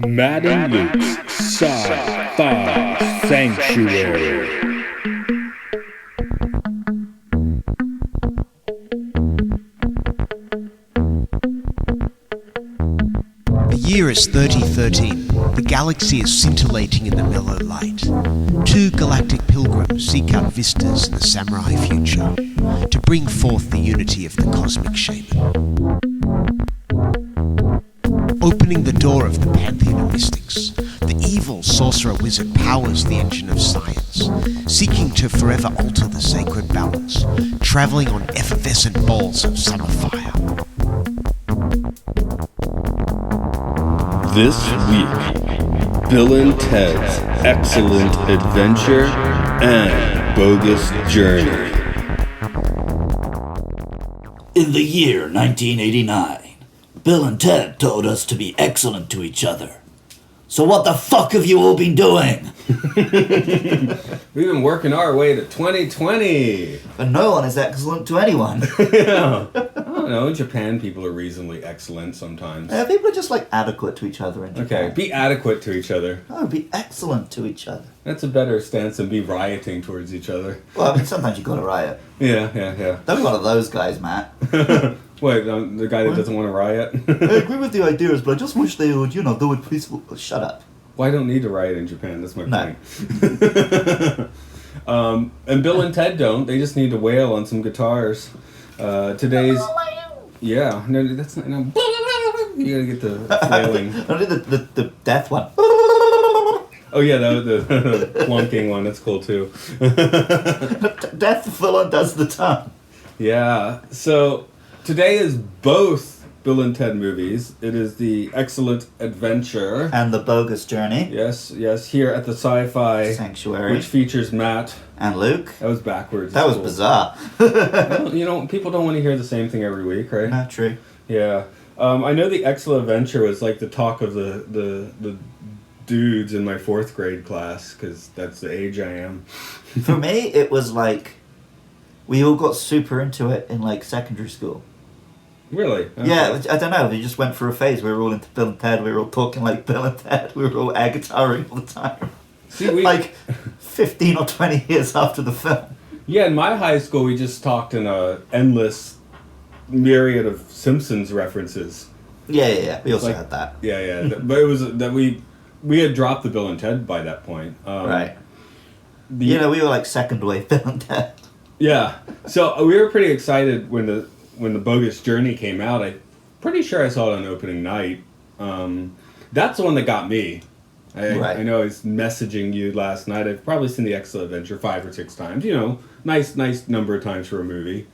Matt and Luke's Sci-Fi Sanctuary. The year is 3013. The galaxy is scintillating in the mellow light. Two galactic pilgrims seek out vistas in the samurai future to bring forth the unity of the cosmic shaman. Opening the door of the pantheon of mystics, the evil sorcerer wizard powers the engine of science, seeking to forever alter the sacred balance, traveling on effervescent balls of summer fire. This week, Bill and Ted's Excellent Adventure and Bogus Journey. In the year 1989, Bill and Ted told us to be excellent to each other. So what the fuck have you all been doing? We've been working our way to 2020. But no one is excellent to anyone. Yeah. I don't know, in Japan people are reasonably excellent sometimes. People are just like adequate to each other in Japan. Okay, be adequate to each other. Oh, be excellent to each other. That's a better stance than be rioting towards each other. Well, I mean, sometimes you gotta riot. Yeah. Don't be one of those guys, Matt. Wait, the guy that doesn't want to riot? I agree with the ideas, but I just wish they would, do it peaceful. Shut up. Well, I don't need to riot in Japan, that's my No. point. And Bill and Ted don't, they just need to wail on some guitars. Today's... Yeah, no, that's not... No. You gotta get the flailing. I did the death one. Oh yeah, the plunking one, that's cool too. Death villain does the tongue. Yeah, so today is both Bill and Ted movies. It is the Excellent Adventure. And the Bogus Journey. Yes, here at the Sci-Fi Sanctuary. which features Matt. And Luke. That was backwards. That was cool. bizarre. Well, people don't want to hear the same thing every week, right? Not true. Yeah. I know the Excellent Adventure was like the talk of the dudes in my 4th grade class, because that's the age I am. For me, it was like, we all got super into it in like secondary school. Really? Okay. Yeah, I don't know, we just went through a phase, we were all into Bill and Ted, we were all talking like Bill and Ted, we were all air guitaring all the time. See, we... Like 15 or 20 years after the film. Yeah, in my high school, we just talked in a endless myriad of Simpsons references. Yeah. We also Like, had that. Yeah. But it was that we had dropped the Bill and Ted by that point. Right. We were like second wave Bill and Ted. Yeah. So we were pretty excited when the Bogus Journey came out. I'm pretty sure I saw it on opening night. That's the one that got me. I know I was messaging you last night. I've probably seen the Excellent Adventure 5 or 6 times. Nice number of times for a movie.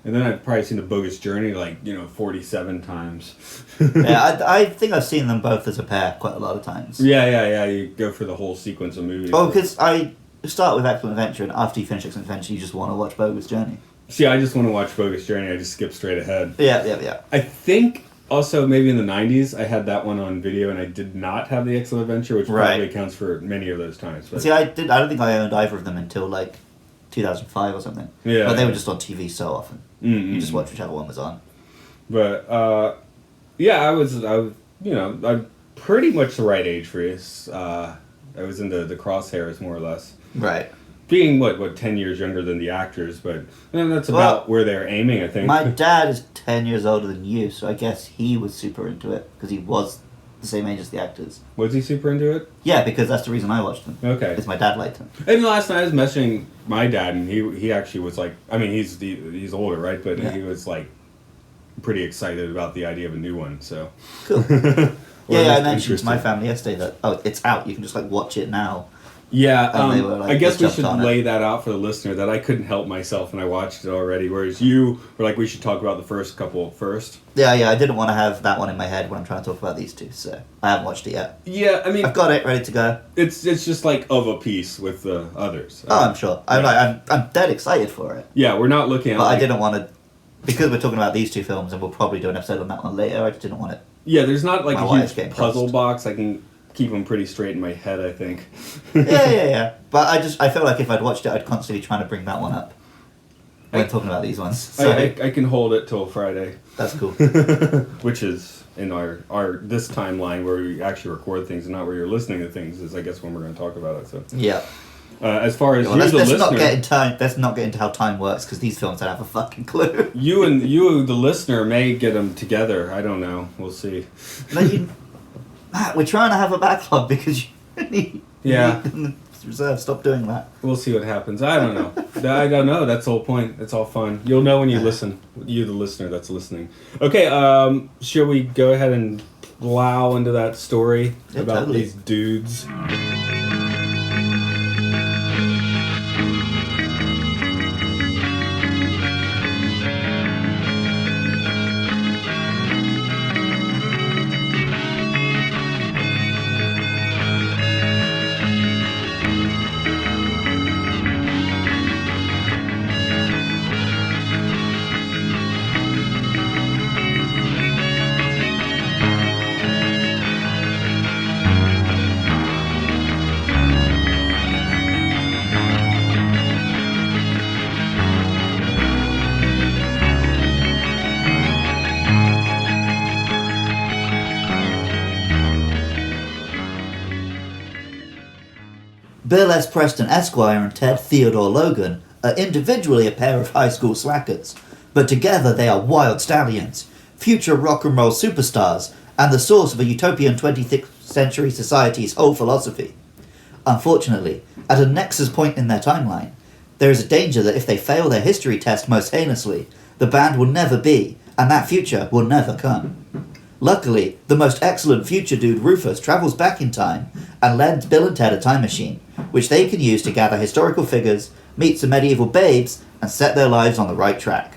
And then I've probably seen the Bogus Journey 47 times. Yeah, I think I've seen them both as a pair quite a lot of times. Yeah. You go for the whole sequence of movies. Oh, because I start with Excellent Adventure, and after you finish Excellent Adventure, you just want to watch Bogus Journey. See, I just want to watch Bogus Journey. I just skip straight ahead. Yeah. I think also maybe in the 90s I had that one on video, and I did not have the Excellent Adventure, which probably accounts for many of those times. But. See, I don't think I owned either of them until 2005 or something. Yeah. But they were just on TV so often. Mm-hmm. You just watch whichever one was on. But I was I'm pretty much the right age for this. I was in the crosshairs more or less. Right. Being what 10 years younger than the actors, but that's about where they're aiming, I think. My dad is 10 years older than you, so I guess he was super into it because he was the same age as the actors. Was he super into it? Yeah, because that's the reason I watched them. Okay. Because my dad liked them. And last night I was messaging my dad, and he actually was like, I mean, he's older, right? But he was like pretty excited about the idea of a new one. So cool. I mentioned to my family yesterday that it's out. You can just watch it now. Yeah, And they were, I guess we should jumped on lay that out for the listener that I couldn't help myself and I watched it already, whereas you were like, we should talk about the first couple first. Yeah, I didn't want to have that one in my head when I'm trying to talk about these two, so I haven't watched it yet. Yeah, I mean... I've got it ready to go. It's just of a piece with the others. I'm sure. Yeah. I'm dead excited for it. Yeah, we're not looking at... But I didn't want to... Because we're talking about these two films and we'll probably do an episode on that one later, I just didn't want it. Yeah, there's not My a wires huge getting puzzle crossed. box. I can keep them pretty straight in my head, I think. Yeah. But I felt like if I'd watched it, I'd constantly be trying to bring that one up. when talking about these ones. So I can hold it till Friday. that's cool. Which is in our this timeline where we actually record things and not where you're listening to things is, I guess, when we're going to talk about it. So Yeah. As far as Well, you, let's the listener, let's not get into how time works, because these films don't have a fucking clue. you, the listener, may get them together. I don't know. We'll see. Matt, we're trying to have a backlog because you need them reserved. Stop doing that. We'll see what happens. I don't know. I don't know. That's the whole point. It's all fun. You'll know when you listen. You, the listener, that's listening. Okay. Shall we go ahead and plow into that story about totally. these dudes? Bill S. Preston Esquire and Ted Theodore Logan are individually a pair of high school slackers, but together they are wild stallions, future rock and roll superstars, and the source of a utopian 20th century society's whole philosophy. Unfortunately, at a nexus point in their timeline, there is a danger that if they fail their history test most heinously, the band will never be, and that future will never come. Luckily, the most excellent future dude Rufus travels back in time and lends Bill and Ted a time machine, which they can use to gather historical figures, meet some medieval babes, and set their lives on the right track.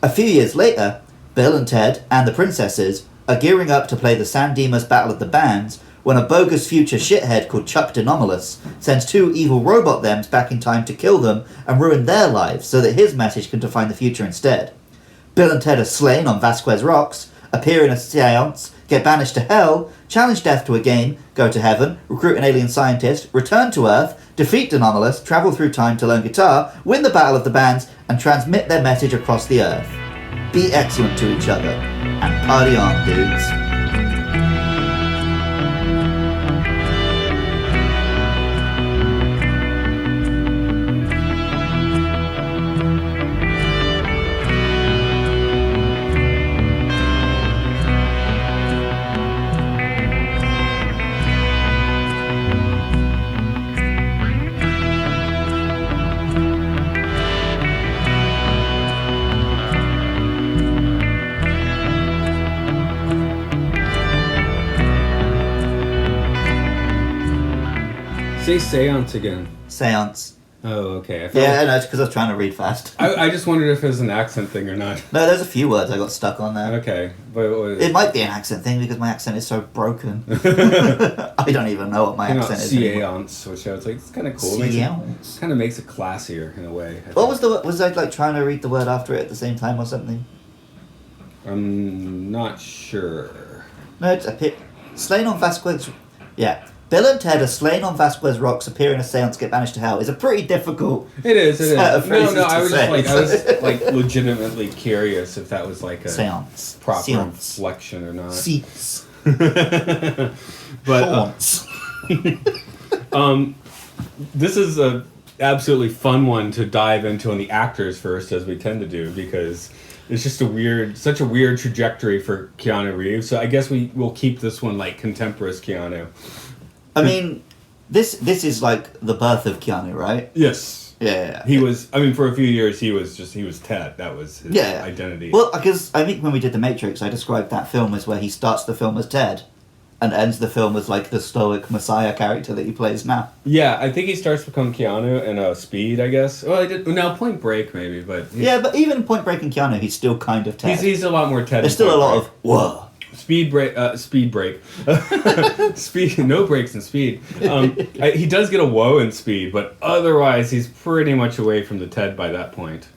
A few years later, Bill and Ted and the princesses are gearing up to play the San Dimas Battle of the Bands when a bogus future shithead called Chuck Denomalous sends two evil robot thems back in time to kill them and ruin their lives so that his message can define the future instead. Bill and Ted are slain on Vasquez Rocks, appear in a seance, get banished to hell, challenge death to a game, go to heaven, recruit an alien scientist, return to Earth, defeat Denomalous, travel through time to learn guitar, win the Battle of the Bands, and transmit their message across the Earth. Be excellent to each other, and party on, dudes. Say seance again. Seance. Oh, okay. Yeah, no, it's because I was trying to read fast. I just wondered if it was an accent thing or not. No, there's a few words I got stuck on there. Okay. But it might be an accent thing because my accent is so broken. I don't even know what my accent is anymore. Seance, which I was like, it's kind of cool. Seance. Kind of makes it classier in a way. What was the... Was I like trying to read the word after it at the same time or something? I'm not sure. No, it's a pit. Slain on Vasquez... Yeah. Bill and Ted are slain on Vasquez Rocks, appear in a seance, get banished to hell. It's a pretty difficult... It is. No, I was just like legitimately curious if that was like a seance. Proper Seance. inflection or not. Seats. But this is a absolutely fun one to dive into on the actors first, as we tend to do, because it's just such a weird trajectory for Keanu Reeves. So I guess we'll keep this one like contemporaneous Keanu. I mean, this is like the birth of Keanu, right? Yes. Yeah. He was. I mean, for a few years, he was Ted. That was his identity. Well, because I think when we did The Matrix, I described that film as where he starts the film as Ted, and ends the film as like the stoic messiah character that he plays now. Yeah, I think he starts to become Keanu in Speed, I guess. Well, I did now Point Break maybe, but but even in Point Break and Keanu, he's still kind of Ted. He's a lot more Ted. There's still a lot of whoa. Speed break. Speed. No breaks in Speed. He does get a whoa in Speed, but otherwise he's pretty much away from the Ted by that point.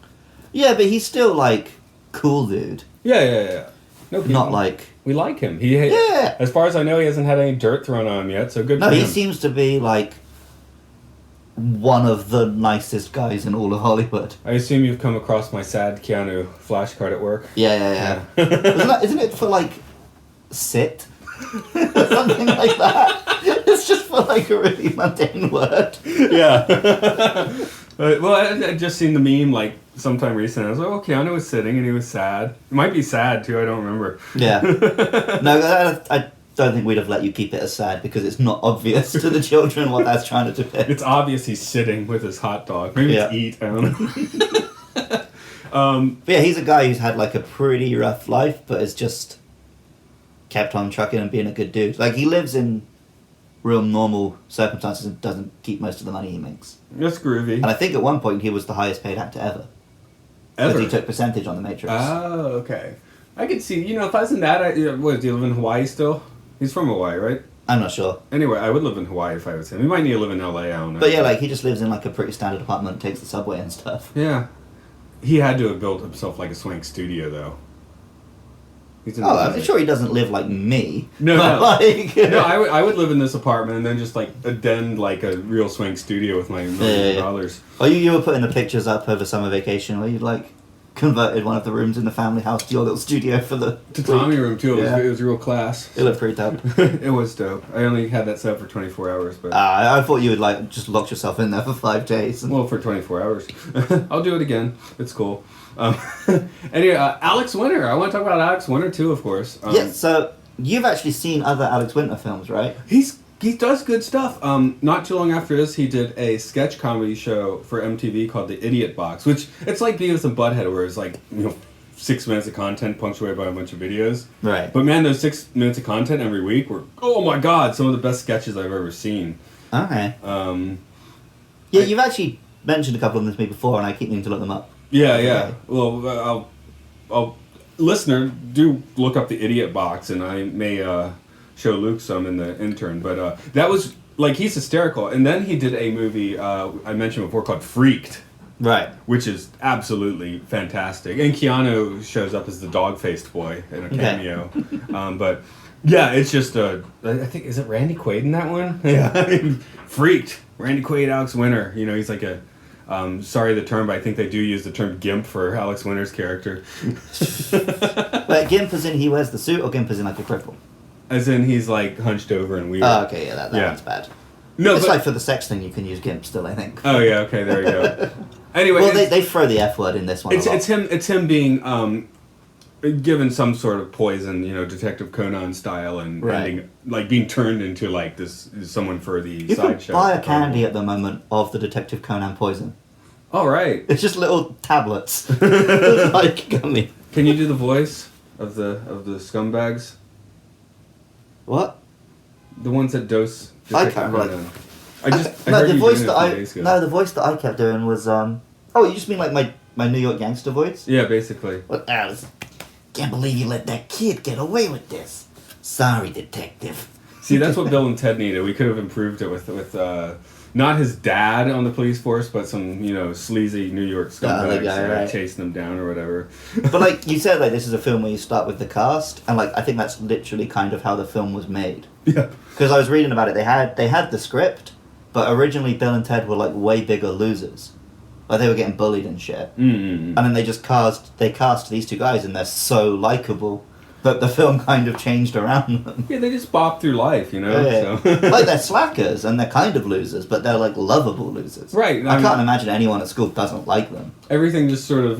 Yeah, but he's still like cool dude. Yeah. No, not like we like him. As far as I know, he hasn't had any dirt thrown on him yet. So good. No, he seems to be like one of the nicest guys in all of Hollywood. I assume you've come across my sad Keanu flashcard at work. Yeah. Isn't it for like sit? Or something like that. It's just for like a really mundane word. Yeah. Well, I just seen the meme like sometime recently. I was like, oh, Keanu was sitting and he was sad. It might be sad too, I don't remember. Yeah. No, I don't think we'd have let you keep it as sad because it's not obvious to the children what that's trying to depict. It's obvious he's sitting with his hot dog. Maybe it's eat, I don't know. But yeah, he's a guy who's had like a pretty rough life, but has just kept on trucking and being a good dude. Like, he lives in real normal circumstances and doesn't keep most of the money he makes. That's groovy. And I think at one point he was the highest paid actor ever. Because he took percentage on The Matrix. Oh, okay. I could see, if I was in that, do you live in Hawaii still? He's from Hawaii, right? I'm not sure. Anyway, I would live in Hawaii if I was him. He might need to live in LA, I don't know. But yeah, like, he just lives in like a pretty standard apartment, takes the subway and stuff. Yeah. He had to have built himself like a swank studio, though. I'm sure he doesn't live like me. No. Like, no, I would live in this apartment and then just like addend like a real swank studio with my $1,000,000. Oh, you were putting the pictures up over summer vacation where you like converted one of the rooms in the family house to your little studio for the tatami room too. It was real class. It looked pretty dope. It was dope. I only had that set up for 24 hours, but I thought you would like just lock yourself in there for 5 days. Well, for 24 hours. I'll do it again. It's cool. Anyway, Alex Winter. I want to talk about Alex Winter too, of course. So you've actually seen other Alex Winter films, right? He does good stuff. Not too long after this, he did a sketch comedy show for MTV called The Idiot Box, which it's like Beavis and Butthead, where it's like 6 minutes of content punctuated by a bunch of videos. Right. But man, those 6 minutes of content every week were, oh my god, some of the best sketches I've ever seen. Okay. You've actually mentioned a couple of them to me before, and I keep meaning to look them up. Yeah. Well, I'll listener, do look up The Idiot Box, and I may show Luke some in the intern. But that was, like, he's hysterical. And then he did a movie I mentioned before called Freaked. Right. Which is absolutely fantastic. And Keanu shows up as the dog-faced boy in a cameo. But, yeah, it's just I think, is it Randy Quaid in that one? Yeah. Freaked. Randy Quaid, Alex Winter. He's like a... sorry the term, but I think they do use the term GIMP for Alex Winter's character. But GIMP as in he wears the suit, or GIMP as in like a cripple? As in he's like hunched over and weird. Oh, okay, yeah, that one's bad. No, it's like for the sex thing you can use GIMP still, I think. Oh yeah, okay, there you go. Anyway, well, they throw the F word in this one. It's him being given some sort of poison, Detective Conan style, and ending, like being turned into like this someone for the sideshow. You can buy a candy at the moment of the Detective Conan poison. All right. It's just little tablets, like gummy. Can you do the voice of the scumbags? What? The ones that dose. I can't remember. The voice that I kept doing was oh, you just mean like my New York gangster voice? Yeah, basically. What? Can't believe you let that kid get away with this. Sorry, detective. See, that's what Bill and Ted needed. We could have improved it with not his dad on the police force, but some sleazy New York scumbags chasing them down or whatever. But like you said, like this is a film where you start with the cast, and like I think that's literally kind of how the film was made. Yeah. Because I was reading about it, they had the script, but originally Bill and Ted were like way bigger losers. Like they were getting bullied and shit. Mm-hmm. And then they cast these two guys, and they're so likable that the film kind of changed around them. Yeah, they just bop through life, Yeah. So. Like they're slackers and they're kind of losers, but they're like lovable losers. Right. I can't imagine anyone at school doesn't like them. Everything just sort of,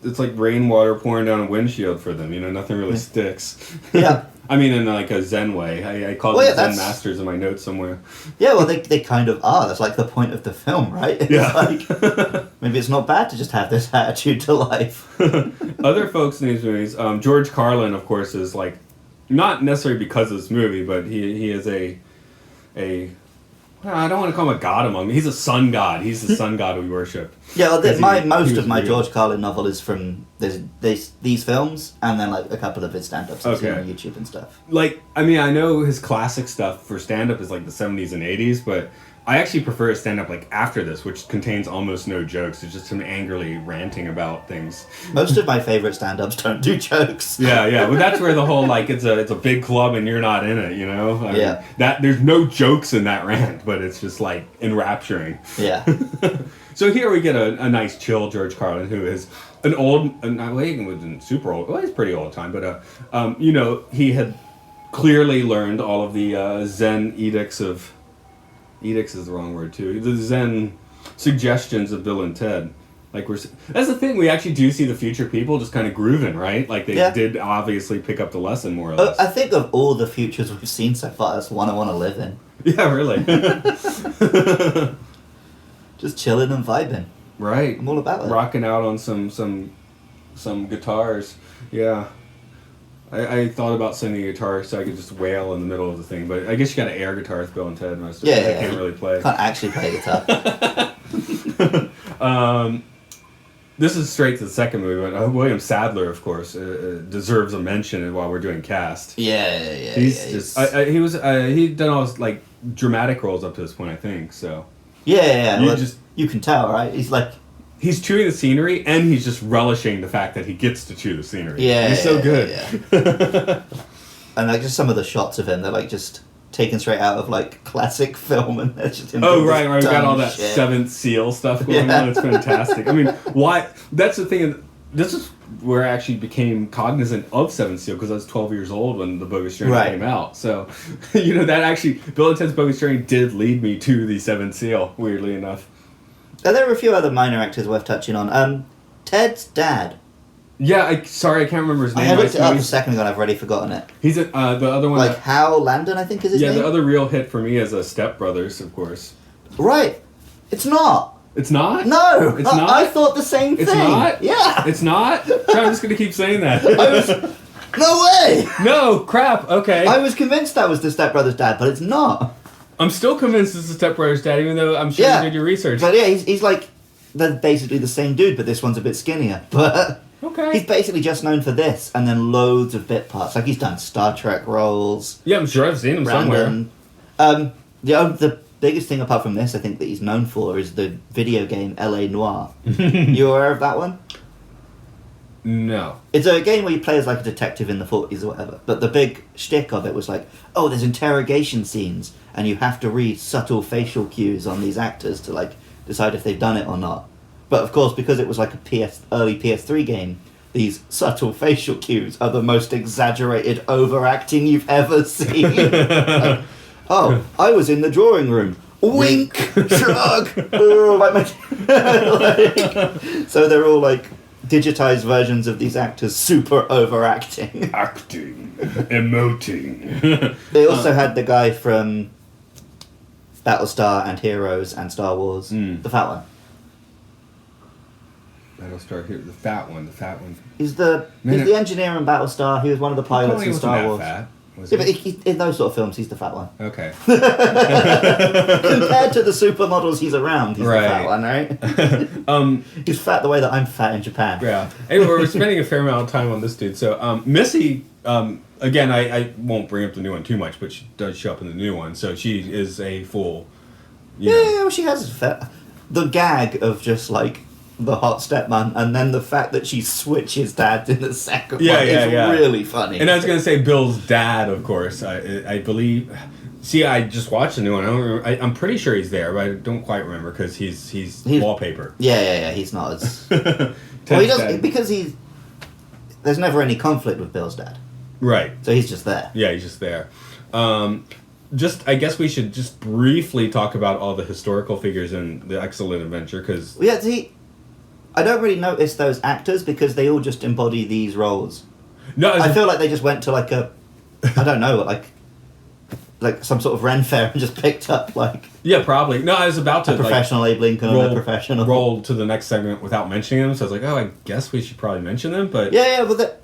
it's like rainwater pouring down a windshield for them. Nothing really sticks. Yeah. I mean, in like a Zen way. I call them Zen masters in my notes somewhere. Yeah, well, they kind of are. That's like the point of the film, right? It's like, maybe it's not bad to just have this attitude to life. Other folks in these movies, George Carlin, of course, is like, not necessarily because of this movie, but he is a I don't want to call him a god among me. He's a sun god. He's the sun god we worship. Yeah, well, most of my George Carlin novel is from these films, and then like a couple of his stand-ups on YouTube and stuff. Like, I mean, I know his classic stuff for stand-up is like the 70s and 80s, but I actually prefer a stand-up like after this, which contains almost no jokes. It's just him angrily ranting about things. Most of my favorite stand-ups don't do jokes. Yeah. Well, that's where the whole like it's a big club and you're not in it. You know. I mean, that there's no jokes in that rant, but it's just like enrapturing. Yeah. So here we get a nice chill George Carlin, who is an old, well, he wasn't super old. Well, he's pretty old time, but you know, he had clearly learned all of the Zen edicts of. Edicts is the wrong word too. The Zen suggestions of Bill and Ted. Like that's the thing. We actually do see the future people just kind of grooving, right? Like they did obviously pick up the lesson more or less. I think of all the futures we've seen so far, that's one I want to live in. Yeah, really. Just chilling and vibing. Right. I'm all about it. Rocking out on some guitars. Yeah. I thought about sending a guitar so I could just wail in the middle of the thing, but I guess you got to air guitar with Bill and Ted most of it. I can't really play. Can't actually play guitar. This is straight to the second movie. But, William Sadler, of course, deserves a mention while we're doing cast. He'd done all his like dramatic roles up to this point, I think. So You can tell, right? He's chewing the scenery, and he's just relishing the fact that he gets to chew the scenery. Yeah, he's so good. Yeah. And like just some of the shots of him, they're like just taken straight out of like classic film, and they're just him right. We got all that Seventh Seal stuff going on. It's fantastic. I mean, why? That's the thing. This is where I actually became cognizant of Seventh Seal because I was 12 years old when the Bogus Journey came out. So, you know, that actually Bill and Ted's Bogus Journey did lead me to the Seventh Seal. Weirdly enough. There are a few other minor actors worth touching on. Ted's dad. Yeah, I can't remember his name. I looked it up a second ago and I've already forgotten it. He's the other one. Like Hal Landon, I think is his name? Yeah, the other real hit for me is Step Brothers, of course. Right. It's not. It's not? No. It's not? I thought the same thing. It's not? Yeah. It's not? I'm just going to keep saying that. No way! No, crap, okay. I was convinced that was the Step Brothers' dad, but it's not. I'm still convinced it's the Step Brothers' dad, even though I'm sure you did your research. But yeah, he's like, they're basically the same dude, but this one's a bit skinnier. But okay. He's basically just known for this, and then loads of bit parts. Like he's done Star Trek roles. Yeah, I'm sure I've seen him somewhere. The biggest thing apart from this, I think, that he's known for is the video game L.A. Noire. You aware of that one? No. It's a game where you play as like a detective in the 40s or whatever, but the big shtick of it was like, oh, there's interrogation scenes, and you have to read subtle facial cues on these actors to like decide if they've done it or not. But of course, because it was like a early PS3 game, these subtle facial cues are the most exaggerated overacting you've ever seen. Like, oh, I was in the drawing room. Wink, shrug. So they're all like digitized versions of these actors super overacting. Acting. Emoting. They also had the guy from Battlestar and Heroes and Star Wars. The fat one. Battlestar Heroes, the fat one. He's the engineer in Battlestar. He was one of the pilots in Star Wars. Fat. Yeah, but in those sort of films, he's the fat one. Okay. Compared to the supermodels he's around, he's the fat one, right? He's fat the way that I'm fat in Japan. Yeah. Anyway, we're spending a fair amount of time on this dude. So, Missy, again, I won't bring up the new one too much, but she does show up in the new one. So she is a full... Yeah, well, she has the gag of just like the hot stepman, and then the fact that she switches dads in the second one is really funny. And I was going to say Bill's dad, of course. I believe... See, I just watched the new one. I'm pretty sure he's there, but I don't quite remember because he's wallpaper. Yeah. He's not as... well, he doesn't... Because there's never any conflict with Bill's dad. Right. So he's just there. Yeah, he's just there. I guess we should just briefly talk about all the historical figures in the Excellent Adventure, because... Yeah, see... I don't really notice those actors because they all just embody these roles. No, I feel like they just went to like I don't know, like some sort of Ren fair and just picked up like... Yeah, probably. No, I was about to... professional Abe Lincoln and a professional... roll to the next segment without mentioning them, so I was like, oh, I guess we should probably mention them, but... Yeah, but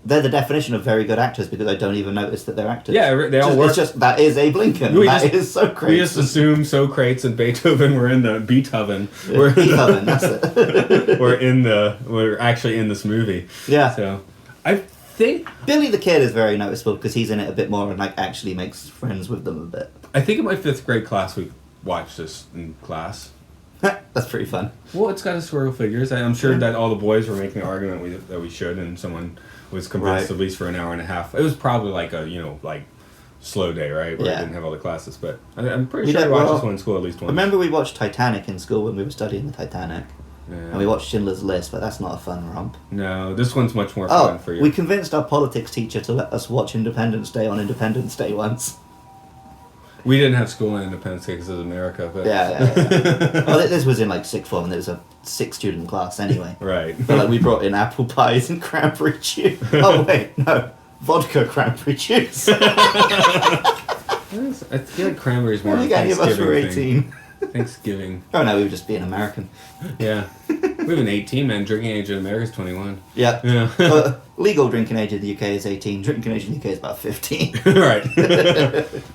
they're the definition of very good actors because I don't even notice that they're actors. Yeah, they all work. It's just, that is Abe Lincoln. That is Socrates. We just assume Socrates and Beethoven were in the... Beethoven. Beethoven, that's it. We're actually in this movie. Yeah. So, I think Billy the Kid is very noticeable because he's in it a bit more and like actually makes friends with them a bit. I think in my 5th grade class we watched this in class. That's pretty fun. Well, it's got historical figures. I'm sure that all the boys were making the argument that we should, and someone was convinced at least for an hour and a half. It was probably like a slow day, right? Where I didn't have all the classes, but I'm pretty sure I watched this one in school at least once. Remember we watched Titanic in school when we were studying the Titanic? Yeah. And we watched Schindler's List, but that's not a fun romp. No, this one's much more fun for you. We convinced our politics teacher to let us watch Independence Day on Independence Day once. We didn't have school on Independence Day because it was America, but... Yeah. Well, this was in like 6th form, and it was a 6-student class anyway. Right. But like we brought in apple pies and cranberry juice. Oh wait, no. Vodka cranberry juice. I feel like cranberry's more I think any of us were 18. Thanksgiving. Oh no, we were just being American. Yeah. We have an 18, man. Drinking age in America is 21. Yeah. Legal drinking age in the UK is 18. Drinking age in the UK is about 15. Right.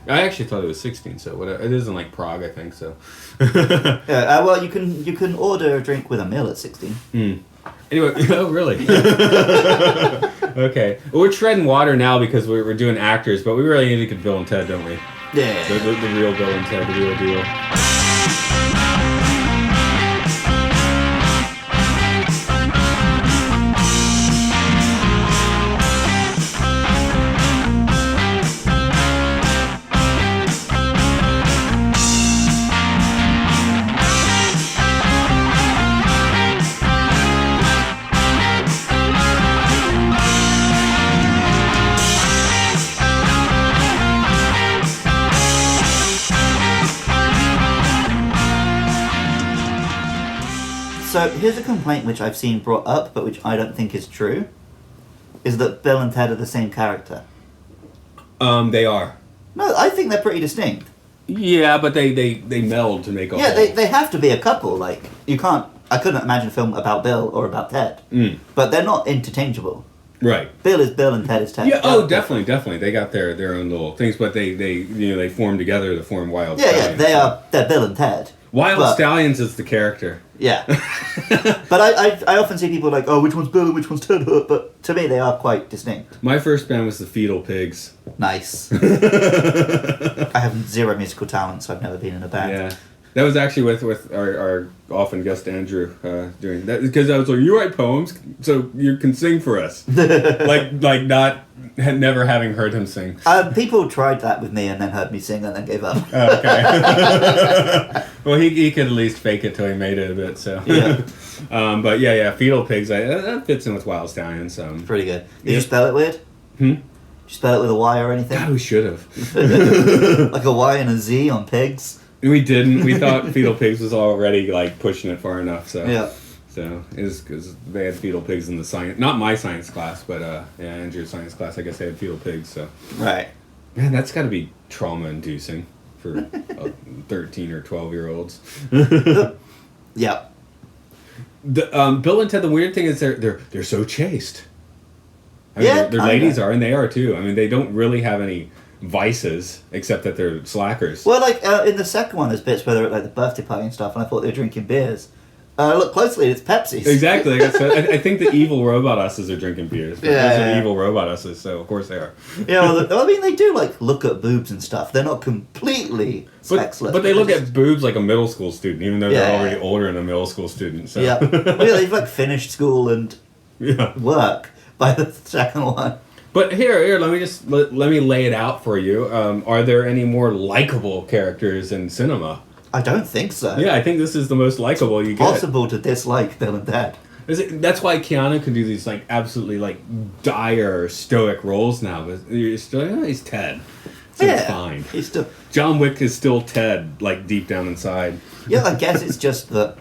I actually thought it was 16, so whatever. It isn't like Prague, I think, so. Yeah, well, you can order a drink with a meal at 16. Anyway, oh, really? Okay. Well, we're treading water now because we're doing actors, but we really need to get Bill and Ted, don't we? Yeah. The real Bill and Ted, the real deal. So here's a complaint which I've seen brought up, but which I don't think is true, is that Bill and Ted are the same character. They are. No, I think they're pretty distinct. Yeah, but they meld to make a whole. They have to be a couple. Like, I couldn't imagine a film about Bill or about Ted. But they're not interchangeable. Right. Bill is Bill and Ted is Ted. Yeah, definitely. They got their own little things, but they form together to form Wild Stallions. They're Bill and Ted. Wild Stallions is the character. Yeah. But I often see people like, oh, which one's Bill and which one's Ted? But to me, they are quite distinct. My first band was the Fetal Pigs. Nice. I have zero musical talent, so I've never been in a band. Yeah. That was actually with our often guest Andrew doing that, because I was like, you write poems, so you can sing for us. like not never having heard him sing. People tried that with me and then heard me sing and then gave up. Oh, okay. Well, he could at least fake it till he made it a bit. So. Yeah. But yeah, Fetal Pigs. That fits in with Wild Stallions. Pretty good. Did you spell it weird? Did you spell it with a Y or anything? God, we should have. Like a Y and a Z on pigs. We didn't. We thought Fetal Pigs was already like pushing it far enough. So yeah. So it was because they had Fetal Pigs in the science, not my science class, but Andrew's science class. I guess they had Fetal Pigs. So right. Man, that's got to be trauma-inducing for 13 or 12-year-olds. Yeah. Bill and Ted. The weird thing is they're so chaste. I mean, their ladies are, and they are too. I mean, they don't really have any vices except that they're slackers. Well, like in the second one, there's bits where they're at like the birthday party and stuff, and I thought they were drinking beers. Look closely, it's Pepsi's. Exactly. I think the evil robot us's are drinking beers. Those are the evil robot us's, so of course they are. Yeah, well, I mean, they do like look at boobs and stuff. They're not completely sexless. But they look at boobs like a middle school student, even though they're already older than a middle school student. So. Yeah. They've like finished school and work by the second one. But here, let me lay it out for you. Are there any more likable characters in cinema? I don't think so. Yeah, I think this is the most likable you get. Possible to dislike Bill and Ted. That's why Keanu can do these like absolutely like dire stoic roles now. But you're still he's Ted. So it's fine. He's still John Wick is still Ted, like deep down inside. Yeah, I guess it's just that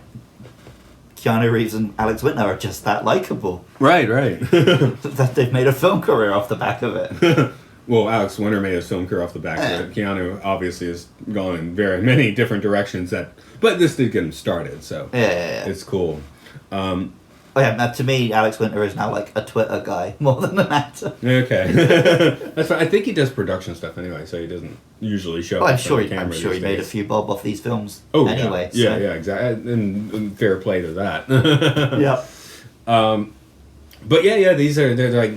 Keanu Reeves and Alex Winter are just that likable. Right. That they've made a film career off the back of it. Well, Alex Winter made his film career off the back of it. Keanu obviously has gone in very many different directions, but this did get him started, so it's cool. To me, Alex Winter is now like a Twitter guy more than an actor. Okay. That's fine. I think he does production stuff anyway, so he doesn't usually show up. I'm sure he made a few bob off these films anyway. Yeah, exactly. And fair play to that. Yeah. But they're like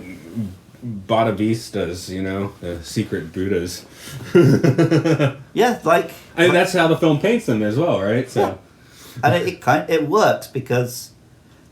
Bada Vistas, the secret Buddhas. Yeah, like... I mean, that's how the film paints them as well, right? So, yeah. And it works because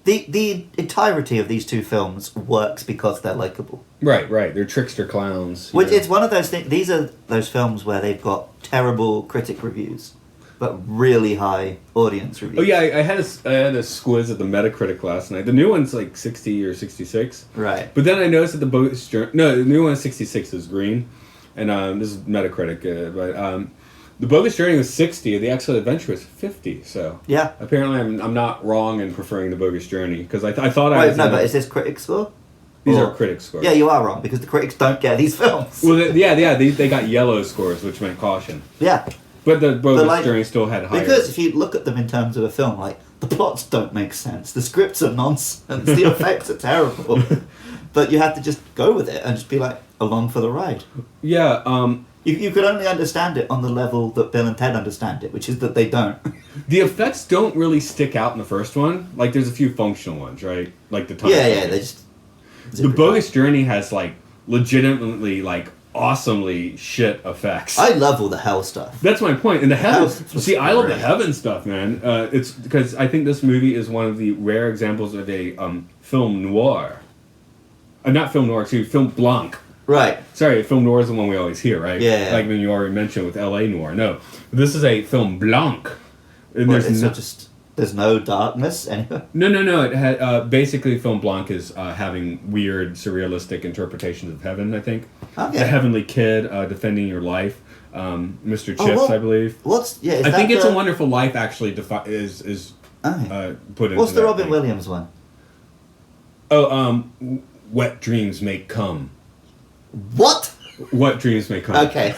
the entirety of these two films works because they're likable. Right. They're trickster clowns. Which it's one of those things. These are those films where they've got terrible critic reviews, but really high audience reviews. Oh yeah, I had a squiz at the Metacritic last night. The new one's like 60 or 66. Right. But then I noticed that the new one is 66 is green, and this is Metacritic. The Bogus Journey was 60. The Excellent Adventure was 50. So yeah, apparently I'm not wrong in preferring the Bogus Journey because I thought I was. But is this critic score? These are critic scores. Yeah, you are wrong because the critics don't get these films. Well, they got yellow scores, which meant caution. Yeah. But the Bogus Journey still had higher. Because if you look at them in terms of a film, like, the plots don't make sense, the scripts are nonsense, the effects are terrible. But you have to just go with it and just be like, along for the ride. Yeah, You could only understand it on the level that Bill and Ted understand it, which is that they don't. The effects don't really stick out in the first one. Like, there's a few functional ones, right? Like the time. Yeah, they just... The Bogus Journey has, like, legitimately, like, awesomely shit effects. I love all the hell stuff. That's my point. And the heaven... See, I love the great. heaven stuff, man. It's because I think this movie is one of the rare examples of a film noir. Not film noir, excuse me, film blanc. Right. Sorry, film noir is the one we always hear, right? Yeah. Like when you already mentioned with L.A. noir. No, this is a film blanc. And Well, there's no darkness anywhere. No. It had basically film blanc is having weird surrealistic interpretations of heaven. I think. Okay. The heavenly kid defending your life. Mr. Chips, I believe. I think It's a Wonderful Life actually is put into. What's the Robin Williams one? Oh, Wet Dreams May Come. What? What Dreams May Come. Okay.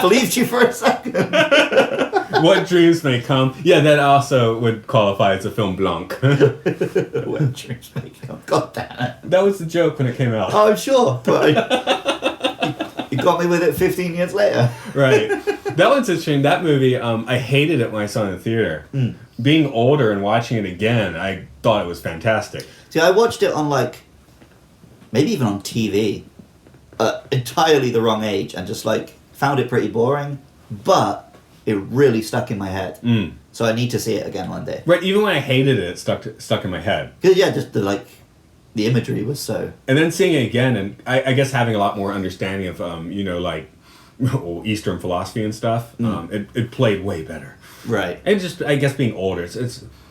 Believed you for a second. What Dreams May Come. Yeah, that also would qualify as a film blanc. What Dreams May Come. God damn it. That was the joke when it came out. Oh, I'm sure. But you got me with it 15 years later. Right. That one's interesting. That movie, I hated it when I saw it in the theater. Mm. Being older and watching it again, I thought it was fantastic. See, I watched it on, like, maybe even on TV, entirely the wrong age, and just, like, found it pretty boring, but it really stuck in my head. Mm. So I need to see it again one day. Right, even when I hated it, it stuck in my head. Because, yeah, just the imagery was so... And then seeing it again, and I guess having a lot more understanding of, Eastern philosophy and stuff, it played way better. Right. And just, I guess, being older,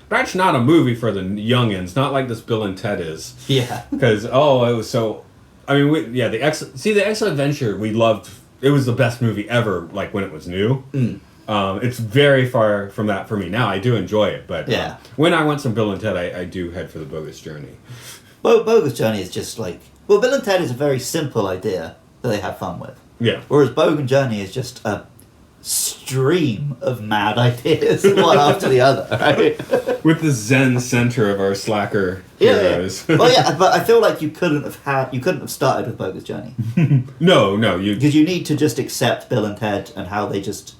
that's not a movie for the youngins, not like this Bill and Ted is. Yeah. Because, it was so... I mean, the Excellent Adventure, we loved... It was the best movie ever, like, when it was new. Mm. It's very far from that for me now. I do enjoy it, but when I want some Bill and Ted, I do head for the Bogus Journey. Well, Bogus Journey is just like... Well, Bill and Ted is a very simple idea that they have fun with. Yeah. Whereas Bogus Journey is just a stream of mad ideas, one after the other, right? With the Zen center of our slacker heroes. Yeah. Well, yeah, but I feel like you couldn't have started with Bogus Journey. No, because you need to just accept Bill and Ted and how they just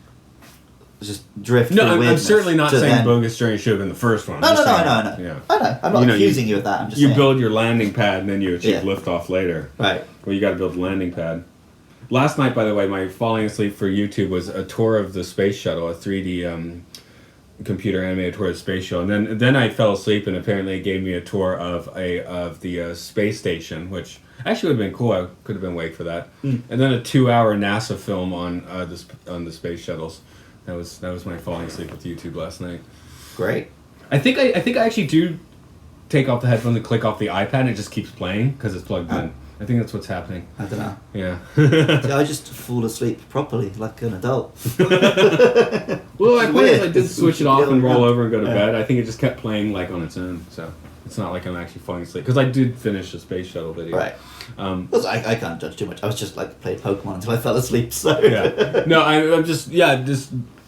drift. No, I'm certainly not saying Bogus Journey should have been the first one. No. Yeah. I know. I'm not accusing you of that. I'm just saying. You build your landing pad and then you achieve liftoff later. Right. Well, you got to build a landing pad. Last night, by the way, my falling asleep for YouTube was a tour of the space shuttle, a 3D computer animated tour of the space shuttle, and then I fell asleep, and apparently it gave me a tour of the space station, which actually would have been cool. I could have been awake for that. Mm. And then a 2-hour NASA film on the space shuttles. That was my falling asleep with YouTube last night. Great. I think I actually do take off the headphones and click off the iPad, and it just keeps playing because it's plugged in. I think that's what's happening. I don't know. Yeah. See, I just fall asleep properly, like an adult. Well, I did switch it off and roll over and go to bed. I think it just kept playing like on its own, so it's not like I'm actually falling asleep. Because I did finish the space shuttle video. Right. Well, I can't judge too much. I was just like playing Pokemon until I fell asleep. So yeah. No, I'm just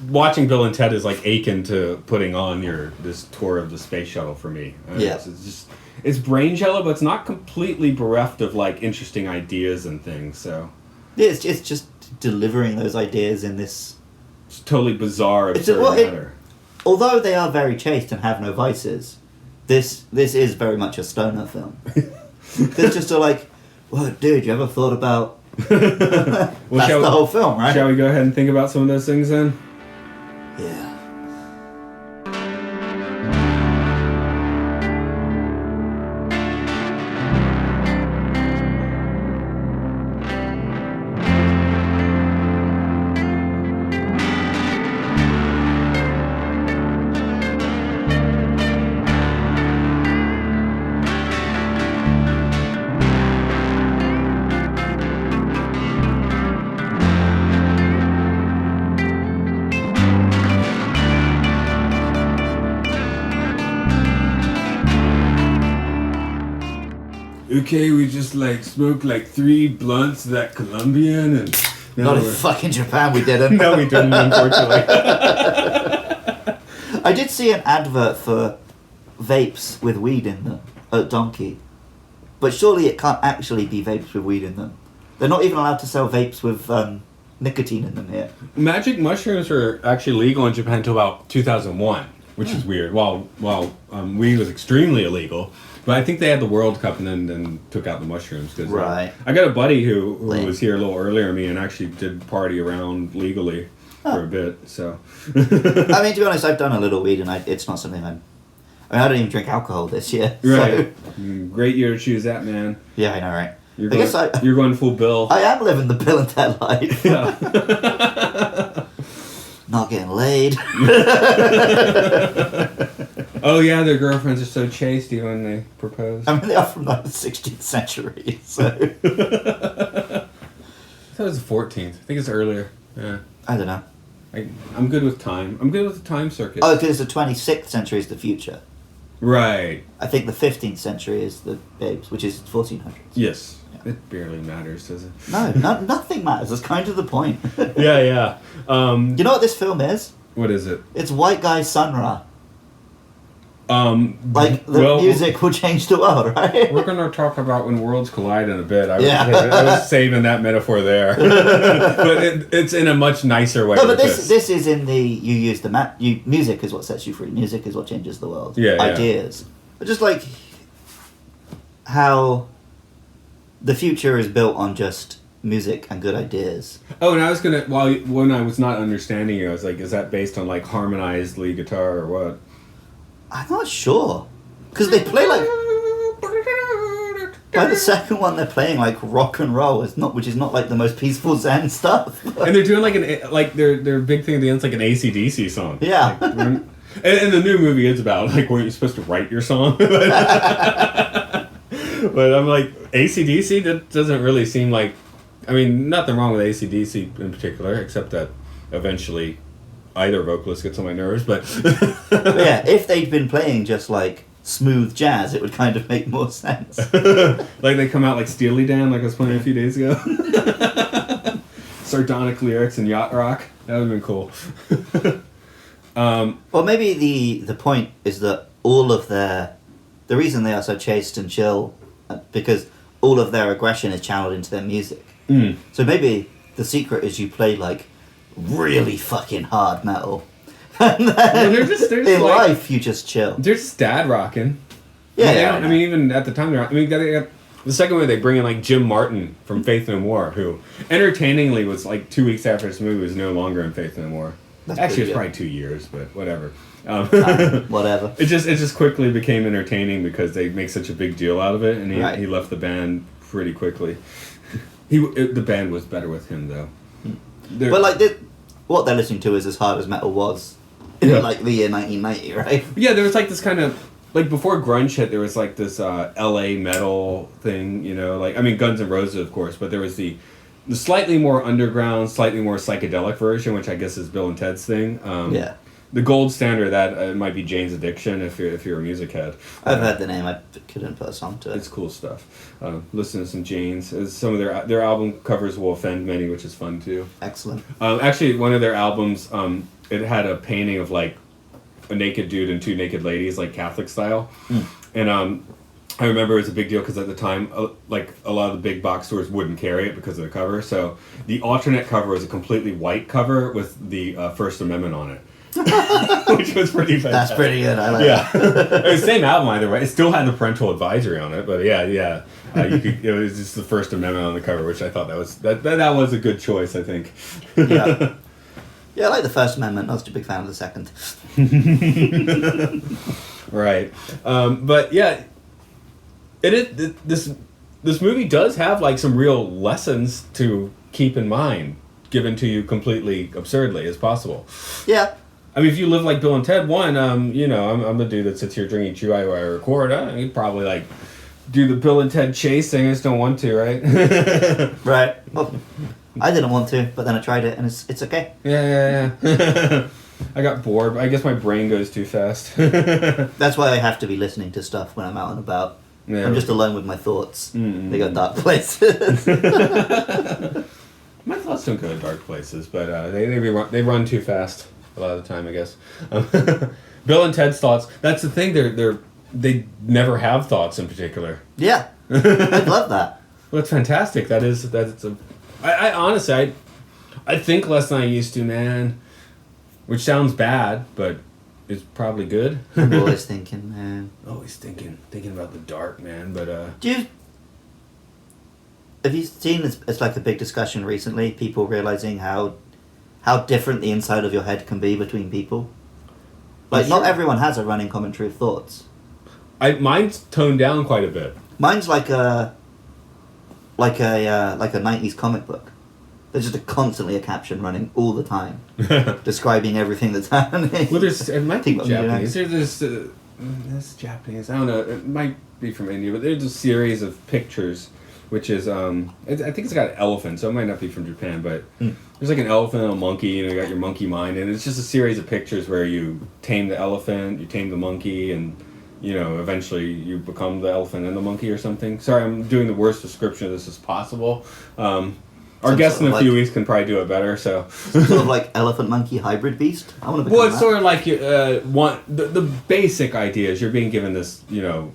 watching Bill and Ted is like akin to putting on this tour of the space shuttle for me. It's brain jello, but it's not completely bereft of like interesting ideas and things. So yeah, it's just delivering those ideas in this. It's totally bizarre, absurd manner. Although they are very chaste and have no vices, this is very much a stoner film. It's just like, well, dude, you ever thought about... Well, That's the whole film, right? Shall we go ahead and think about some of those things then? Yeah. Okay, we just like smoked like 3 blunts of that Colombian and... Not in fucking Japan, we didn't. No, we didn't, unfortunately. I did see an advert for vapes with weed in them at Donkey. But surely it can't actually be vapes with weed in them. They're not even allowed to sell vapes with nicotine in them here. Magic mushrooms were actually legal in Japan until about 2001, which is weird. While weed was extremely illegal. But I think they had the World Cup and then took out the mushrooms. Cause, right. I got a buddy who was here a little earlier than me and actually did party around legally for a bit. So. I mean, to be honest, I've done a little weed and it's not something I don't even drink alcohol this year. Right. So. Great year to choose that, man. Yeah, I know, right? You're going full Bill. I am living the Bill and Ted life. Yeah. Not getting laid. Oh yeah, their girlfriends are so chaste even when they propose. I mean, they are from like the 16th century, so... I thought it was the 14th. I think it's earlier. Yeah. I don't know. I'm good with time. I'm good with the time circuit. Oh, because the 26th century is the future. Right. I think the 15th century is the babes, which is 1400s. Yes. Yeah. It barely matters, does it? No, nothing matters. That's kind of the point. Yeah. You know what this film is? What is it? It's White Guy Sun Ra. Like, the music will change the world, right? We're going to talk about when worlds collide in a bit. I was saving that metaphor there. But it's in a much nicer way. No, but this is in the... You use the music is what sets you free. Music is what changes the world. Yeah, Ideas. But just like how the future is built on just music and good ideas. Oh, and I was going to... When I was not understanding you, I was like, is that based on like harmonized lead guitar or what? I'm not sure. Because they play like... By the second one, they're playing like rock and roll, which is not like the most peaceful Zen stuff. And they're doing like their big thing at the end is like an AC/DC song. Yeah. Like, and the new movie is about like weren't you supposed to write your song? But I'm like AC/DC. That doesn't really seem like. I mean, nothing wrong with AC/DC in particular, except that eventually either vocalist gets on my nerves. But yeah, if they'd been playing just like smooth jazz, it would kind of make more sense. Like they come out like Steely Dan, like I was playing a few days ago. Sardonic lyrics and yacht rock. That would have been cool. Well, maybe the point is that all of the reason they are so chaste and chill, because all of their aggression is channeled into their music. Mm. So maybe the secret is you play like really fucking hard metal. And then they're just in like, life you just chill. They're just dad rocking. Yeah, I mean, even at the time, they got the second one they bring in like Jim Martin from Faith No More, who entertainingly was like 2 weeks after this movie was no longer in Faith No More. That's Actually, it was probably 2 years, but whatever. Whatever. It just quickly became entertaining because they make such a big deal out of it, and he left the band pretty quickly. The band was better with him though. But like what they're listening to is as hard as metal was in like the year 1990, right? Yeah, there was like this kind of like before grunge hit, there was like this LA metal thing, you know, like I mean Guns N' Roses of course, but there was the slightly more underground, slightly more psychedelic version, which I guess is Bill and Ted's thing. Yeah. The gold standard of that might be Jane's Addiction if you're a music head. I've heard the name. I couldn't put a song to it. It's cool stuff. Listen to some Jane's. Some of their album covers will offend many, which is fun too. Excellent. Actually, one of their albums, it had a painting of like a naked dude and 2 naked ladies, like Catholic style. Mm. And I remember it was a big deal because at the time, like a lot of the big box stores wouldn't carry it because of the cover. So the alternate cover was a completely white cover with the First Amendment on it. Which was pretty fantastic. That's pretty good. I like that. It was the same album either way. It still had the parental advisory on it, but yeah. It was just the First Amendment on the cover, which I thought that was a good choice. I think. Yeah. Yeah, I like the First Amendment. Not such a big fan of the Second. Right, but yeah, this movie does have like some real lessons to keep in mind, given to you completely absurdly as possible. Yeah. I mean, if you live like Bill and Ted, I'm the dude that sits here drinking chew while I record. You'd probably like do the Bill and Ted chase thing. I just don't want to, right? Right. Well, I didn't want to, but then I tried it, and it's okay. Yeah. I got bored. I guess my brain goes too fast. That's why I have to be listening to stuff when I'm out and about. Yeah. I'm just alone with my thoughts. Mm-hmm. They go dark places. My thoughts don't go to dark places, but they run too fast a lot of the time, I guess. Bill and Ted's thoughts. That's the thing. They never have thoughts in particular. Yeah, I'd love that. Well, that's fantastic. I honestly, I think less than I used to, man. Which sounds bad, but it's probably good. I'm always thinking, man. Always thinking about the dark, man. But have you seen this? It's like a big discussion recently. People realizing how different the inside of your head can be between people. Like, not everyone has a running commentary of thoughts. Mine's toned down quite a bit. Mine's like a 90s comic book. There's just constantly a caption running all the time, describing everything that's happening. Well, it might be Japanese. There's Japanese. I don't know. It might be from India, but there's a series of pictures, which is I think it's got an elephant, so it might not be from Japan, but there's like an elephant and a monkey. You got your monkey mind, and it's just a series of pictures where you tame the elephant, you tame the monkey, and eventually you become the elephant and the monkey or something. Sorry, I'm doing the worst description of this as possible. Our guest in a few weeks can probably do it better. So sort of like elephant monkey hybrid beast. I want to. Well, it's sort of like the basic idea is you're being given this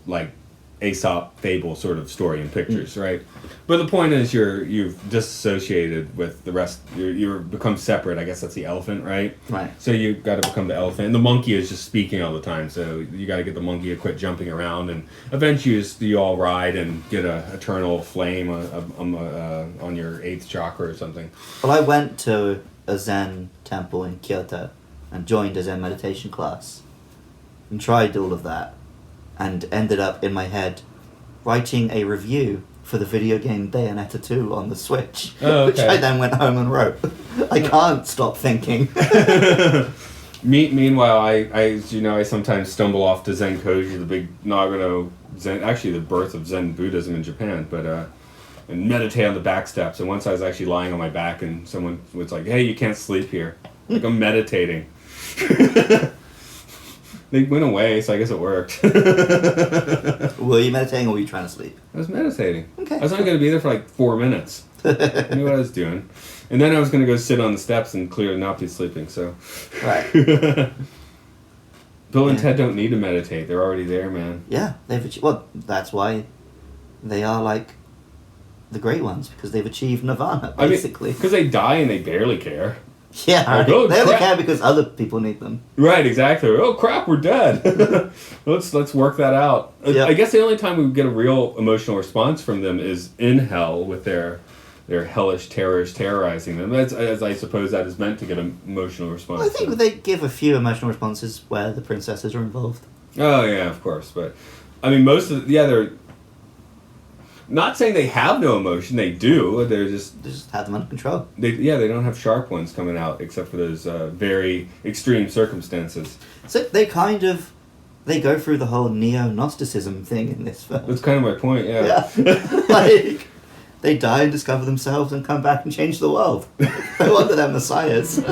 like Aesop fable sort of story in pictures, right? But the point is you've disassociated with the rest. You're become separate. I guess that's the elephant, right? Right. So you've got to become the elephant, and the monkey is just speaking all the time. So you got to get the monkey to quit jumping around, and eventually you all ride and get a eternal flame on your 8th chakra or something. Well, I went to a Zen temple in Kyoto and joined a Zen meditation class and tried all of that, and ended up in my head writing a review for the video game Bayonetta 2 on the Switch, which I then went home and wrote. I can't stop thinking. Meanwhile, I sometimes stumble off to Zen Koji, the big Nagano Zen, actually the birth of Zen Buddhism in Japan, but and meditate on the back steps. And once I was actually lying on my back, and someone was like, "Hey, you can't sleep here." Like, I'm meditating. They went away, so I guess it worked. Were you meditating or were you trying to sleep? I was meditating. Okay. I was only going to be there for like 4 minutes. I knew what I was doing. And then I was going to go sit on the steps and clearly not be sleeping, so. Right. Bill and Ted don't need to meditate. They're already there, man. Yeah. That's why they are like the great ones, because they've achieved nirvana, basically. Because they die and they barely care. Yeah, right. They only care because other people need them. Right, exactly. Oh crap, we're dead. Let's work that out. Yep. I guess the only time we get a real emotional response from them is in hell with their hellish terrors terrorizing them. As I suppose that is meant to get an emotional response. Well, I think they give a few emotional responses where the princesses are involved. Oh yeah, of course. But I mean, they're not saying they have no emotion. They do. They just have them under control. They don't have sharp ones coming out except for those very extreme circumstances. So they go through the whole neo-Gnosticism thing in this film. That's kind of my point. Yeah. Like they die and discover themselves and come back and change the world. No wonder they're messiahs.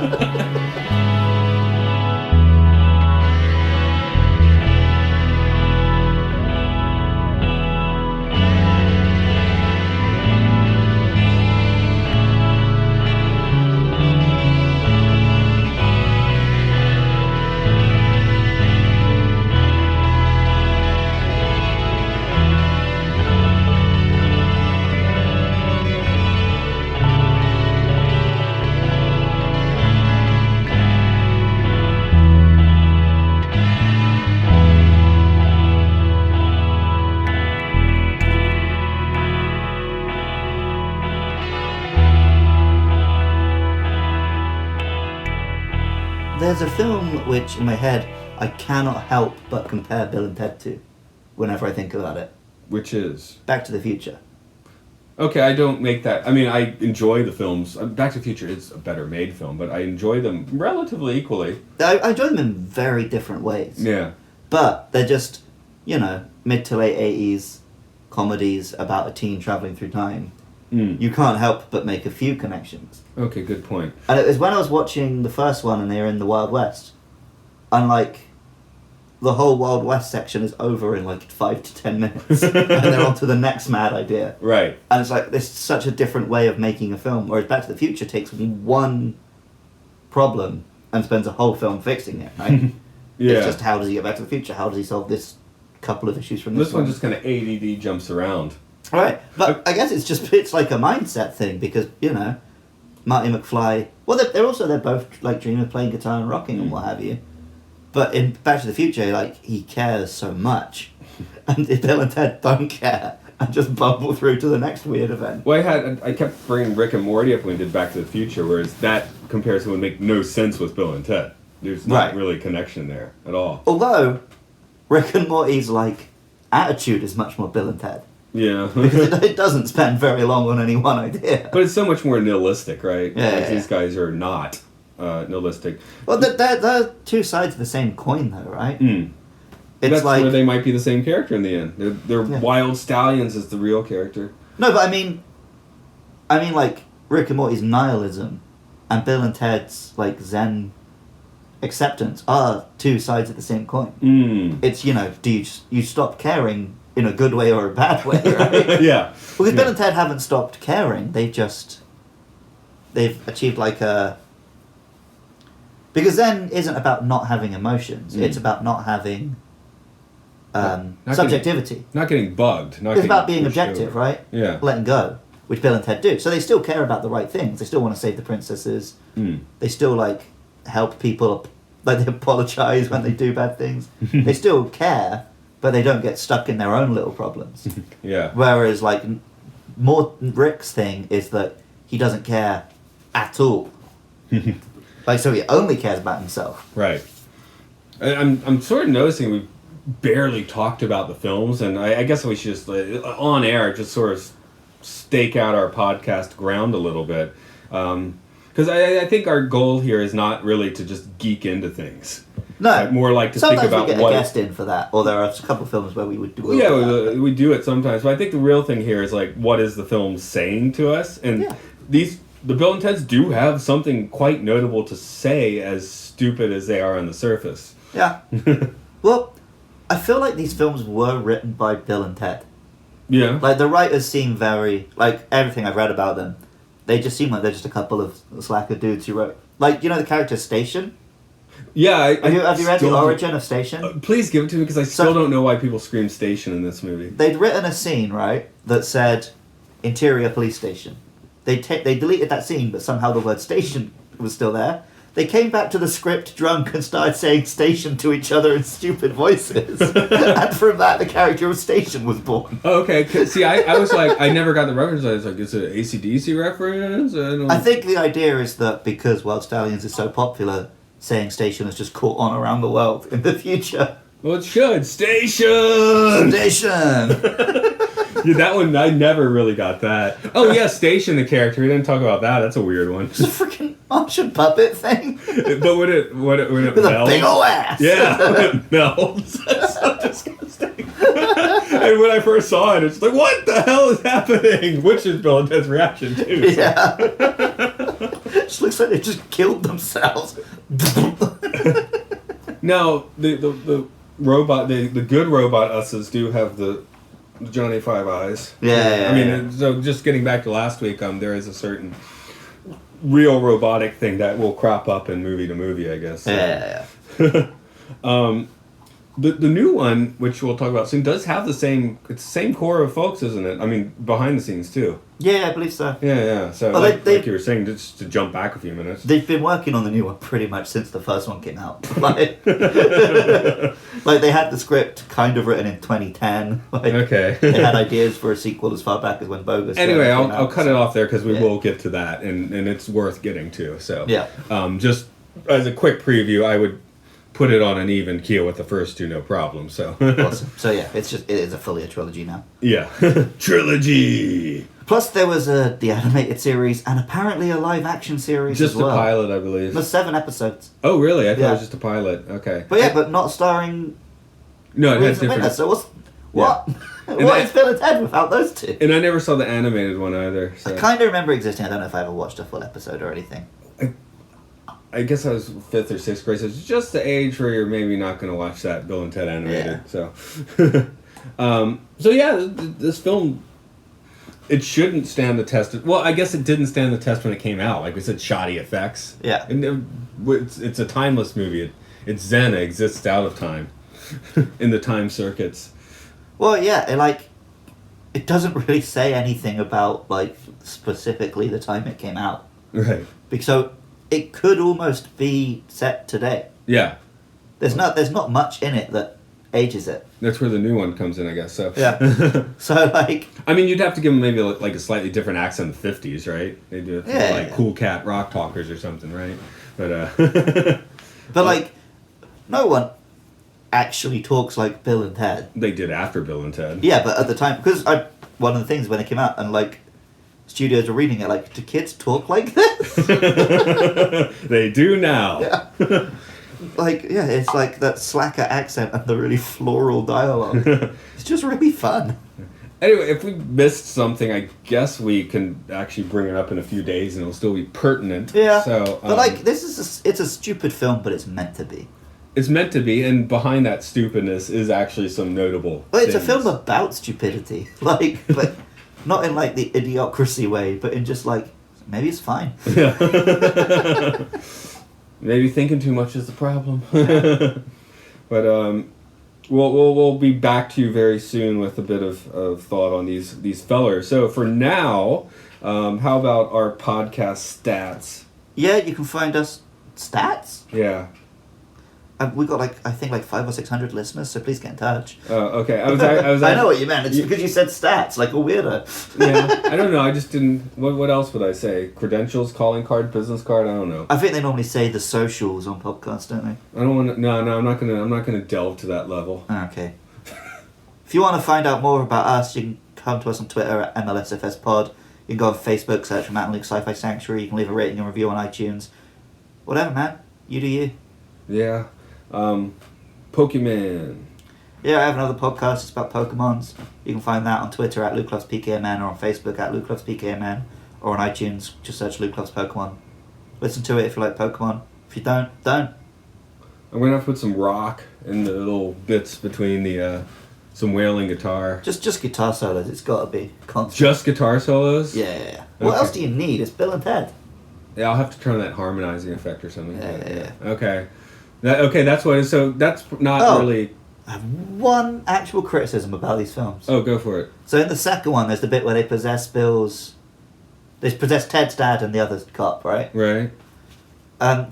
There's a film which, in my head, I cannot help but compare Bill and Ted to whenever I think about it. Which is? Back to the Future. Okay, I don't make that. I mean, I enjoy the films. Back to the Future is a better made film, but I enjoy them relatively equally. I enjoy them in very different ways. Yeah. But they're just, mid to late 80s comedies about a teen travelling through time. You can't help but make a few connections. Okay, good point. And it was when I was watching the first one and they were in the Wild West. And, the whole Wild West section is over in, 5 to 10 minutes. And they're on to the next mad idea. Right. And it's there's such a different way of making a film. Whereas Back to the Future takes one problem and spends a whole film fixing it, right? Yeah. It's just how does he get back to the future? How does he solve this couple of issues from this one? This one just kind of ADD jumps around. Right. But I guess it's like a mindset thing because, Marty McFly... Well, they're both, dream of playing guitar and rocking and what have you. But in Back to the Future, he cares so much. And Bill and Ted don't care and just bumble through to the next weird event. Well, I kept bringing Rick and Morty up when we did Back to the Future, whereas that comparison would make no sense with Bill and Ted. There's not really a connection there at all. Although, Rick and Morty's, attitude is much more Bill and Ted. Yeah. Because it doesn't spend very long on any one idea. But it's so much more nihilistic, right? Yeah. These guys are not nihilistic. Well, they're two sides of the same coin, though, right? Mm. That's where they might be the same character in the end. They're wild stallions as the real character. No, but I mean, Rick and Morty's nihilism and Bill and Ted's, Zen acceptance are two sides of the same coin. Mm. It's, do you stop caring in a good way or a bad way, right? Yeah. Because Bill and Ted haven't stopped caring. They've achieved because Zen isn't about not having emotions. It's about not having subjectivity. Not getting bugged. It's about being objective, right? Yeah. Letting go, which Bill and Ted do. So they still care about the right things. They still want to save the princesses. Mm. They still, help people. They apologize when they do bad things. They still care, but they don't get stuck in their own little problems. Yeah. Whereas, more Rick's thing is that he doesn't care at all. So he only cares about himself. Right. I'm sort of noticing we've barely talked about the films, and I guess we should just, on air, just sort of stake out our podcast ground a little bit. Because I think our goal here is not really to just geek into things. No. More like to sometimes think about we get a guest in for that, or there are a couple of films where we would do it. Yeah, we do it sometimes. But I think the real thing here is, what is the film saying to us? And the Bill and Teds do have something quite notable to say, as stupid as they are on the surface. Yeah. Well, I feel like these films were written by Bill and Ted. Yeah. The writers seem very... everything I've read about them, they just seem like they're just a couple of slacker dudes who wrote... the character Station? Yeah. Have you read the origin of Station? Please give it to me, because I still don't know why people scream Station in this movie. They'd written a scene, right, that said Interior Police Station. They deleted that scene, but somehow the word station was still there. They came back to the script drunk and started saying station to each other in stupid voices. And from that, the character of Station was born. Oh, okay. See, I was I never got the reference. I was is it an AC/DC reference? I think the idea is that because Wild Stallions is so popular, saying station has just caught on around the world in the future. Well, it should. Station! Station! Yeah, that one, I never really got that. Oh, yeah, Station, the character. We didn't talk about that. That's a weird one. It's a freaking Martian puppet thing. But when it With melts, a big ol' ass. Yeah, when it melts. That's so disgusting. And when I first saw it, it's what the hell is happening? Which is Bill and Ted's reaction, too. So. Yeah. It just looks like they just killed themselves. Now, the robot, the good robot us's do have the Johnny Five Eyes. Yeah. I mean, so just getting back to last week, there is a certain real robotic thing that will crop up in movie to movie, I guess. So. Yeah. The new one, which we'll talk about soon, does have it's the same core of folks, isn't it? I mean, behind the scenes too. Yeah, I believe so. Yeah. So well, like you were saying, just to jump back a few minutes. They've been working on the new one pretty much since the first one came out. Like they had the script kind of written in 2010. Okay. They had ideas for a sequel as far back as when Bogus. Anyway, I'll cut it off there because we will get to that, and it's worth getting to. So yeah. Just as a quick preview, I would put it on an even keel with the first two, no problem. So Awesome. So yeah, it is a fully a trilogy now. Yeah, trilogy. Plus, there was the animated series and apparently a live action series Just as well. a pilot, I believe. There's 7 episodes. Oh, really? I thought Yeah. it was just a pilot. Okay. But yeah, but not starring. No, it has Reeves and different. Winter, so what? And What I- is Bill and Ted without those two? And I never saw the animated one either. So. I kind of remember existing. I don't know if I ever watched a full episode or anything. I guess I was 5th or 6th grade, so it's just the age where you're maybe not going to watch that Bill and Ted animated. Yeah. So yeah, this film, it shouldn't stand the test. Well, I guess it didn't stand the test when it came out. Like we said, shoddy effects. Yeah. And it's a timeless movie. It's zen. It exists out of time, in the time circuits. Well, yeah, it doesn't really say anything about like specifically the time it came out. Right. So it could almost be set today. Yeah. There's not much in it that ages it. That's where the new one comes in, I guess. So. Yeah. So like. I mean, you'd have to give them maybe like a slightly different accent in the 50s, right? They do it Yeah, like yeah. Cool Cat Rock Talkers or something, right? But But like, no one actually talks like Bill and Ted. they did after Bill and Ted. Yeah, but at the time, because one of the things when it came out and like studios were reading it, like, do kids talk like this? They do now. Yeah. Like, yeah, it's like that slacker accent and the really floral dialogue. It's just really fun. Anyway, if we missed something, I guess we can actually bring it up in a few days and it'll still be pertinent. Yeah. So, but like, it's a stupid film, but it's meant to be. it's meant to be, and behind that stupidness is actually some notable Well, it's a things. film about stupidity. Like, but not in like the idiocracy way, but in just like, maybe it's fine. Maybe thinking too much is the problem. But we'll be back to you very soon with a bit of thought on these fellers. So for now, how about our podcast stats? Yeah, you can find us. Stats? Yeah. We've got I think 500 or 600 listeners, so please get in touch. Okay. I I know what you meant. It's because you said stats, like a weirdo. Yeah. I don't know. I just didn't. What else would I say? Credentials, calling card, business card. I don't know. I think they normally say the socials on podcasts, don't they? I don't want to. No. I'm not gonna delve to that level. Okay. If you want to find out more about us, you can come to us on Twitter at MLSFS4. You can go on Facebook, search for Matt and Luke's Sci-Fi Sanctuary. You can leave a rating and review on iTunes. Whatever, man. You do you. Yeah. Pokemon. Yeah, I have another podcast. It's about Pokemons. You can find that on Twitter at Luke Loves PKMN, or on Facebook at Luke Loves PKMN, or on iTunes, just search Luke Loves Pokemon. Listen to it if you like Pokemon. If you don't. I'm gonna have to put some rock in the little bits between the some wailing guitar. Just guitar solos. It's got to be constant. Just guitar solos. Yeah. What Okay. else do you need? It's Bill and Ted. Yeah, I'll have to turn on that harmonizing effect or something. Yeah. Okay. That's what. So that's not Oh. really. I have one actual criticism about these films. Oh, go for it. So in the second one, there's the bit where they possess Ted's dad and the other cop, right? Right.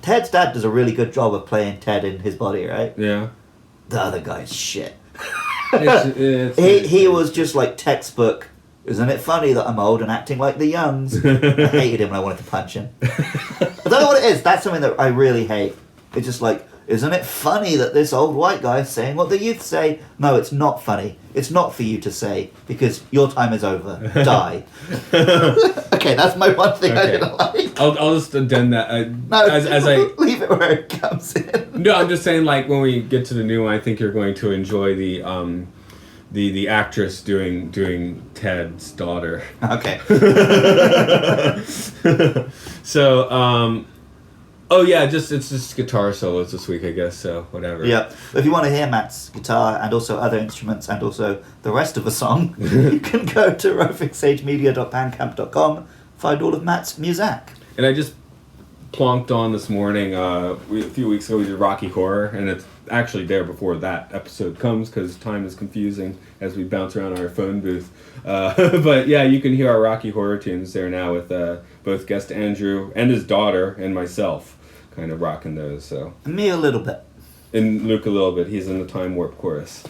Ted's dad does a really good job of playing Ted in his body, right? Yeah. The other guy's shit. It's He was just like textbook. Isn't it funny that I'm old and acting like the youngs? I hated him and I wanted to punch him. I don't know what it is. That's something that I really hate. It's just like, isn't it funny that this old white guy is saying what the youth say? No, it's not funny. It's not for you to say because your time is over. Die. Okay, that's my one thing I didn't like. I'll just addend that. No, as I leave it where it comes in. No, I'm just saying, like, when we get to the new one, I think you're going to enjoy the actress doing Ted's daughter. Okay. So, oh yeah, it's just guitar solos this week, I guess. So whatever. Yeah. If you want to hear Matt's guitar and also other instruments and also the rest of the song, you can go to rovingsagemedia.bandcamp.com, find all of Matt's music. And I just plonked on this morning. A few weeks ago we did Rocky Horror, and it's actually there before that episode comes because time is confusing as we bounce around our phone booth. But yeah, you can hear our Rocky Horror tunes there now with both guest Andrew and his daughter and myself kind of rocking those. So Me a little bit. And Luke a little bit. He's in the time warp chorus.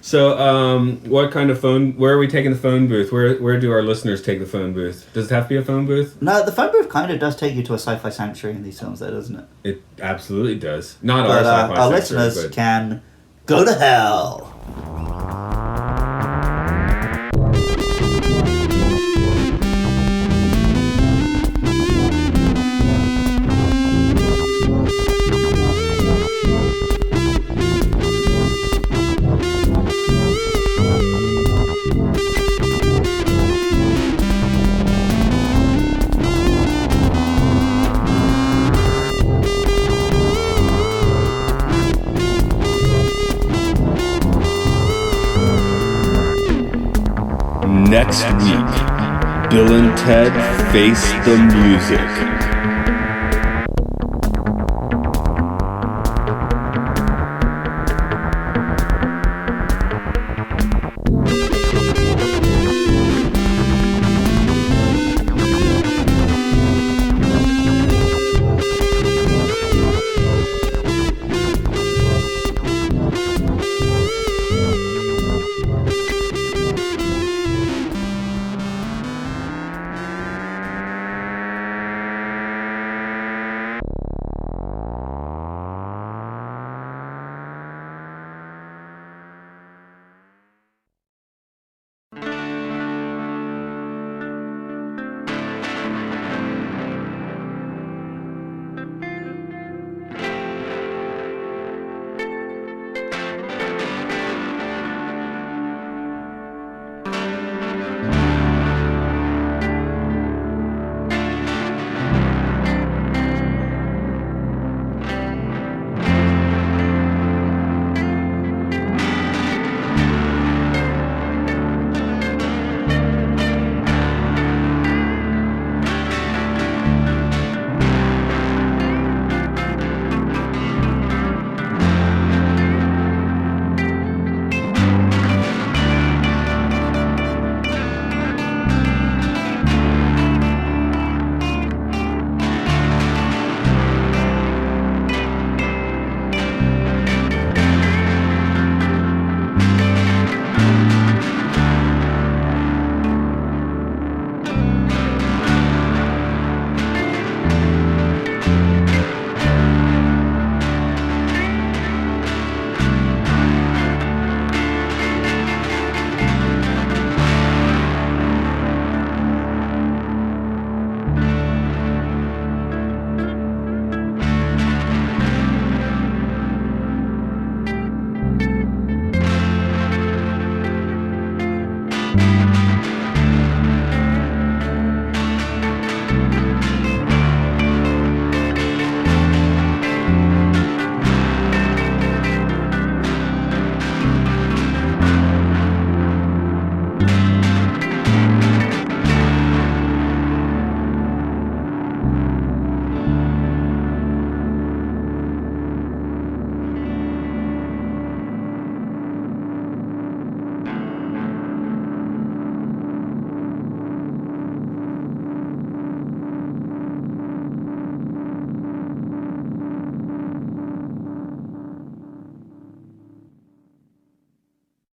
So, what kind of phone? Where are we taking the phone booth? Where do our listeners take the phone booth? Does it have to be a phone booth? No, the phone booth kind of does take you to a sci-fi sanctuary in these films, though, doesn't it? It absolutely does. Not But our sci-fi our sanctuary, listeners but can go to hell. Next week, Bill and Ted face the music.